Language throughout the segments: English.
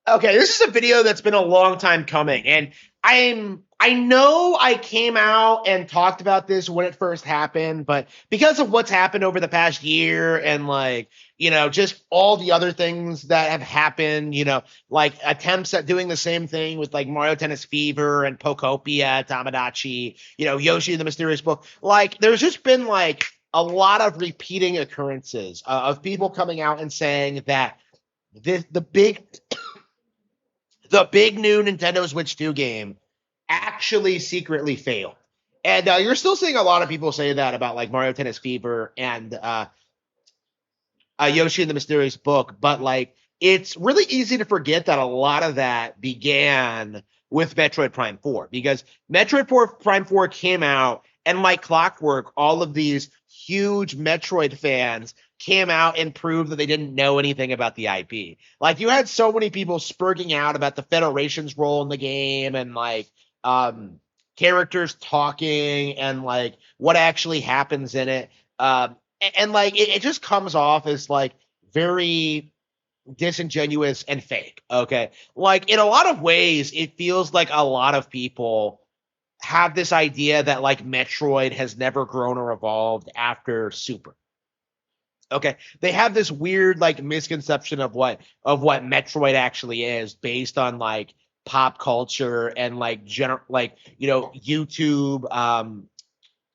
Okay, this is a video that's been a long time coming, and I know I came out and talked about this when it first happened, but because of what's happened over the past year and just all the other things that have happened, like attempts at doing the same thing with like Mario Tennis Fever and Pokopia, Tamagotchi, Yoshi and the Mysterious Book. Like there's just been like a lot of repeating occurrences of people coming out and saying that the big new Nintendo Switch 2 game actually secretly failed. And you're still seeing a lot of people say that about like Mario Tennis Fever and Yoshi and the Mysterious Book, but like it's really easy to forget that a lot of that began with Metroid Prime 4 because Prime 4 came out and like clockwork, all of these huge Metroid fans came out and proved that they didn't know anything about the IP. Like you had so many people spurging out about the Federation's role in the game and like characters talking and like what actually happens in it. And like it just comes off as like very disingenuous and fake. Okay. Like in a lot of ways, it feels like a lot of people have this idea that like Metroid has never grown or evolved after Super. Okay. They have this weird like misconception of what Metroid actually is based on like pop culture and like YouTube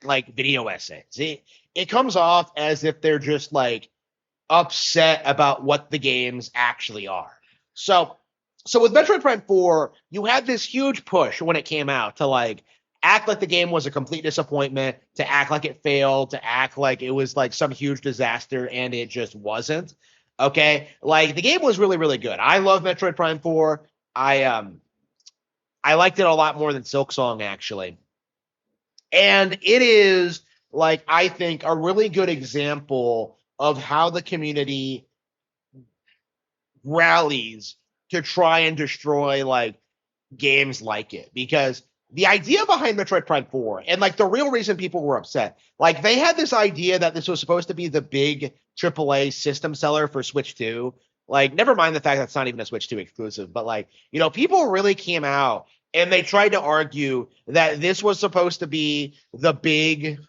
like video essays. It comes off as if they're just like upset about what the games actually are. So so with Metroid Prime 4, you had this huge push when it came out to like act like the game was a complete disappointment, to act like it failed, to act like it was like some huge disaster and it just wasn't. Okay? Like the game was really really good. I love Metroid Prime 4. I liked it a lot more than Silk Song actually. And it is like I think a really good example of how the community rallies to try and destroy like games like it because the idea behind Metroid Prime 4 and like the real reason people were upset, like they had this idea that this was supposed to be the big AAA system seller for Switch 2. Like, never mind the fact that's not even a Switch 2 exclusive, but like, people really came out and they tried to argue that this was supposed to be the big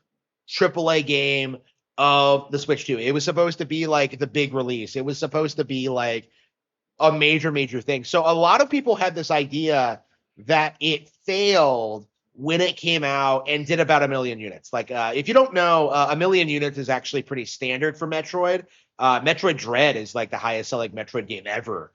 AAA game of the Switch 2. It was supposed to be like the big release. It was supposed to be like a major, major thing. So a lot of people had this idea that it failed when it came out and did about a million units. Like, if you don't know, a million units is actually pretty standard for Metroid. Metroid Dread is like the highest selling Metroid game ever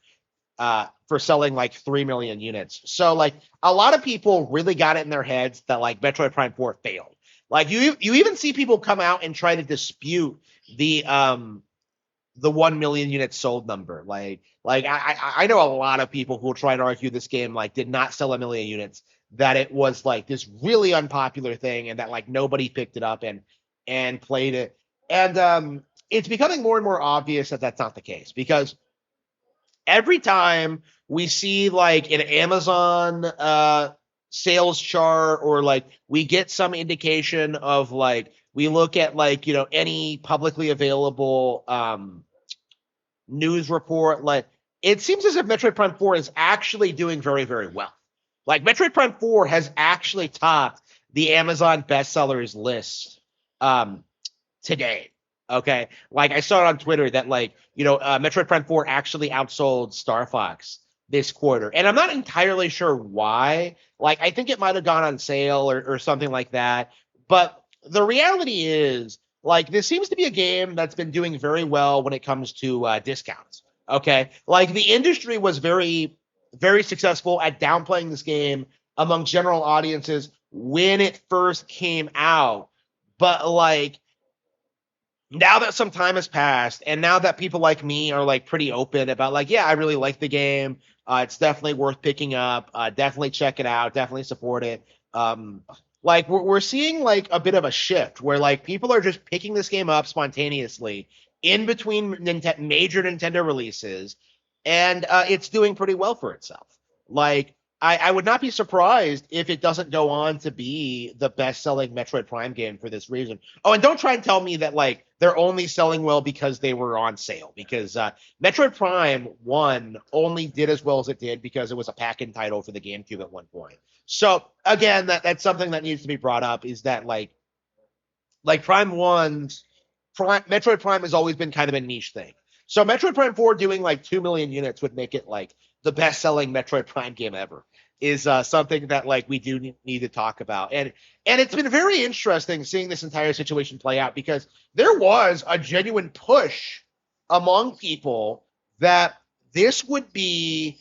for selling like 3 million units. So like a lot of people really got it in their heads that like Metroid Prime 4 failed. Like you even see people come out and try to dispute the 1 million units sold number. Like I know a lot of people who will try and argue this game like did not sell a million units, that it was like this really unpopular thing and that like nobody picked it up and played it. And it's becoming more and more obvious that that's not the case because every time we see like an Amazon sales chart or like we get some indication of like we look at like any publicly available news report, like it seems as if Metroid Prime 4 is actually doing very very well. Like Metroid Prime 4 has actually topped the Amazon bestsellers list today. Okay, like I saw it on Twitter that like Metroid Prime 4 actually outsold Star Fox this quarter, and I'm not entirely sure why. Like I think it might have gone on sale or something like that. But the reality is, like this seems to be a game that's been doing very well when it comes to discounts. Okay, like the industry was very very successful at downplaying this game among general audiences when it first came out, but like now that some time has passed and now that people like me are like pretty open about like yeah I really like the game, it's definitely worth picking up, definitely check it out, definitely support it. Like we're seeing like a bit of a shift where like people are just picking this game up spontaneously in between major Nintendo releases, and it's doing pretty well for itself. Like I would not be surprised if it doesn't go on to be the best-selling Metroid Prime game for this reason. Oh, and don't try and tell me that like they're only selling well because they were on sale. Because Metroid Prime 1 only did as well as it did because it was a pack-in title for the GameCube at one point. So again, that's something that needs to be brought up. Is that like Prime 1's Metroid Prime has always been kind of a niche thing. So Metroid Prime 4 doing like 2 million units would make it like the best-selling Metroid Prime game ever. Is something that like we do need to talk about. And it's been very interesting seeing this entire situation play out because there was a genuine push among people that this would be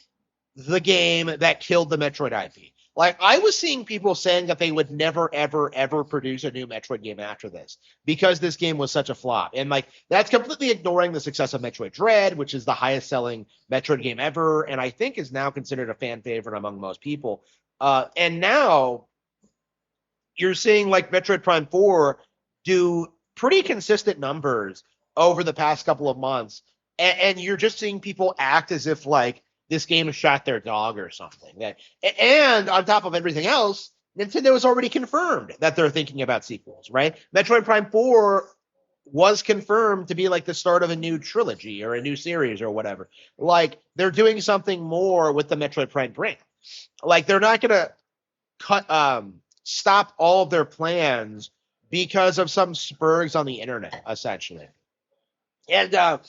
the game that killed the Metroid IP. Like I was seeing people saying that they would never, ever, ever produce a new Metroid game after this because this game was such a flop. And like that's completely ignoring the success of Metroid Dread, which is the highest selling Metroid game ever, and I think is now considered a fan favorite among most people. And now you're seeing like Metroid Prime 4 do pretty consistent numbers over the past couple of months, and you're just seeing people act as if like this game shot their dog or something. And on top of everything else, Nintendo has already confirmed that they're thinking about sequels, right? Metroid Prime 4 was confirmed to be like the start of a new trilogy or a new series or whatever. Like they're doing something more with the Metroid Prime brand. Like they're not going to stop all of their plans because of some spurgs on the internet, essentially. And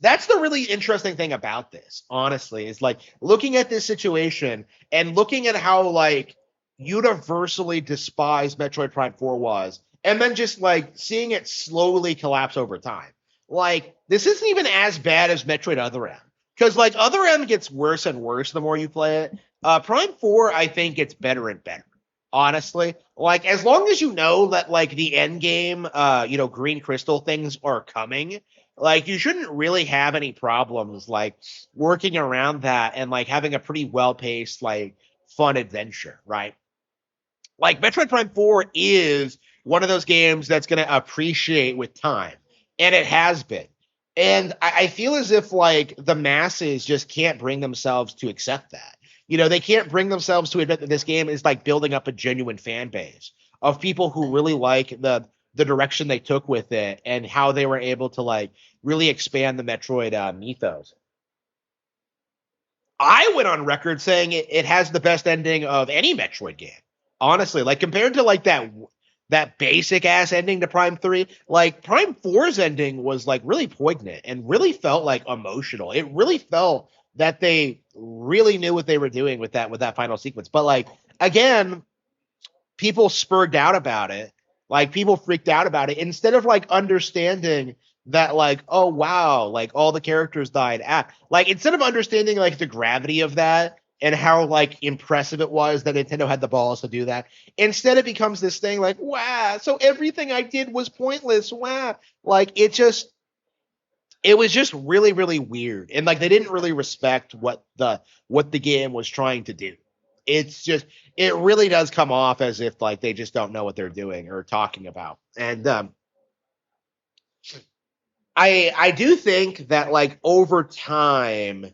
that's the really interesting thing about this, honestly, is like looking at this situation and looking at how like universally despised Metroid Prime 4 was, and then just like seeing it slowly collapse over time. Like this isn't even as bad as Metroid Other M, because like Other M gets worse and worse the more you play it. Prime 4, I think, gets better and better. Honestly, like as long as you know that like the end game, green crystal things are coming, like you shouldn't really have any problems like working around that and like having a pretty well-paced, like fun adventure, right? Like Metroid Prime 4 is one of those games that's going to appreciate with time, and it has been. And I feel as if like the masses just can't bring themselves to accept that. They can't bring themselves to admit that this game is like building up a genuine fan base of people who really like the direction they took with it and how they were able to like really expand the Metroid mythos. I went on record saying it has the best ending of any Metroid game. Honestly, like compared to like that basic ass ending to Prime 3, like Prime 4's ending was like really poignant and really felt like emotional. It really felt that they really knew what they were doing with that final sequence. But like again, people spurred out about it. Like people freaked out about it instead of like understanding that like, oh wow, like all the characters died. Like instead of understanding like the gravity of that and how like impressive it was that Nintendo had the balls to do that, instead it becomes this thing like, wow, so everything I did was pointless. Wow. Like it was just really, really weird. And like they didn't really respect what the game was trying to do. It's just it really does come off as if like they just don't know what they're doing or talking about. And I do think that like over time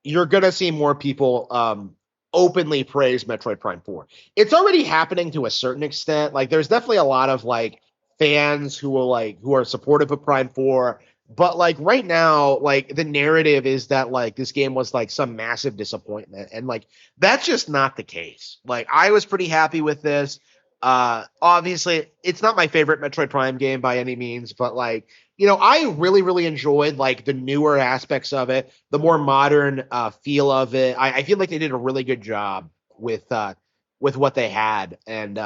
you're gonna see more people openly praise Metroid Prime 4. It's already happening to a certain extent. Like there's definitely a lot of like fans who are supportive of Prime 4. But like right now, like the narrative is that like this game was like some massive disappointment, and like that's just not the case. Like I was pretty happy with this. Obviously, it's not my favorite Metroid Prime game by any means, but like I really really enjoyed like the newer aspects of it, the more modern feel of it. I feel like they did a really good job with what they had, and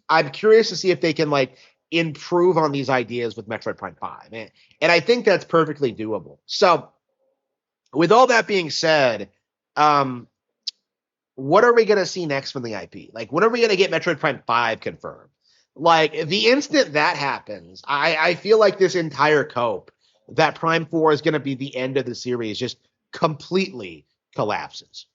I'm curious to see if they can like improve on these ideas with Metroid Prime 5. And I think that's perfectly doable. So with all that being said, what are we going to see next from the IP? Like, when are we going to get Metroid Prime 5 confirmed? Like, the instant that happens, I feel like this entire cope that Prime 4 is going to be the end of the series just completely collapses.